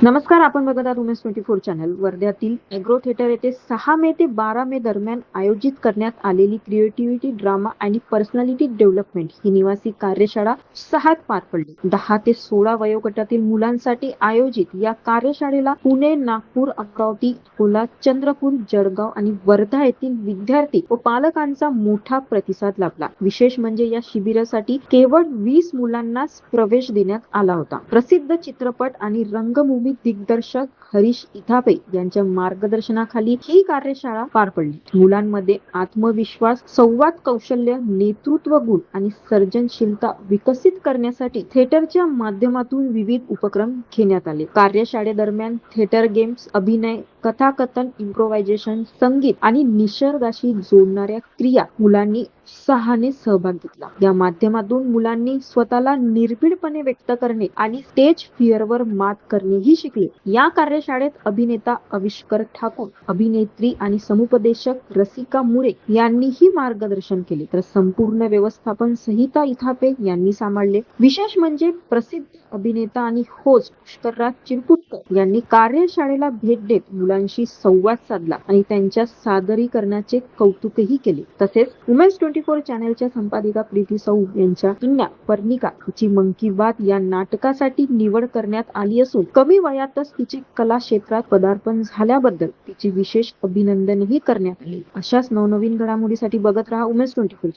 नमस्कार, आपण बघत आहात उमेश 24 चॅनल. वर्ध्यातील ॲग्रो थिएटर येथे 6 मे ते 12 मे दरम्यान आयोजित करण्यात आलेली क्रिएटिव्हिटी, ड्रामा आणि पर्सनॅलिटी डेव्हलपमेंट ही निवासी कार्यशाळा उत्साहात पार पडली. 10 ते 16 वयोगटातील मुलांसाठी आयोजित या कार्यशाळेला पुणे, नागपूर, अमरावती, अकोला, चंद्रपूर, जळगाव आणि वर्धा येथील विद्यार्थी व पालकांचा मोठा प्रतिसाद लाभला. विशेष म्हणजे या शिबिरासाठी केवळ 20 मुलांनाच प्रवेश देण्यात आला होता. प्रसिद्ध चित्रपट आणि रंगभूमी दिग्दर्शक हरीश इथापे यांच्या मार्गदर्शनाखाली ही कार्यशाळा पार पडली. मुलांमध्ये आत्मविश्वास, संवाद कौशल्य, नेतृत्व गुण आणि सर्जनशीलता विकसित करण्यासाठी थिएटरच्या माध्यमातून विविध उपक्रम घेण्यात आले. कार्यशाळेदरम्यान थिएटर गेम्स, अभिनय, कथाकथन, इम्प्रोव्हायझेशन, संगीत आणि निसर्गाशी जोडणाऱ्या क्रिया मुलांनी उत्साहाने सहभाग घेतला. या माध्यमातून मुलांनी स्वतःला निर्भीडपणे व्यक्त करणे आणि स्टेज फिअरवर मात करणेही शिकले. या कार्यशाळेत अभिनेता आविष्कार ठाकूर, अभिनेत्री आणि समुपदेशक रसिका मुरे यांनीही मार्गदर्शन केले, तर संपूर्ण व्यवस्थापन संहिता इथापे यांनी सांभाळले. विशेष म्हणजे प्रसिद्ध अभिनेता आणि होस्ट पुष्करराज चिरकुटकर यांनी कार्यशाळेला भेट देत मुलांशी संवाद साधला आणि त्यांच्या सादरीकरणाचे कौतुकही केले. तसेच उमेश 24 चॅनलच्या संपादिका प्रीती सौ यांच्या कन्या पर्णिका हिची मन की बात या नाटकासाठी निवड करण्यात आली असून कमी वयातच तिचे कला क्षेत्रात पदार्पण झाल्याबद्दल तिचे विशेष अभिनंदनही करण्यात आले. अशाच नवनवीन घडामोडीसाठी बघत रहा उमेश 24.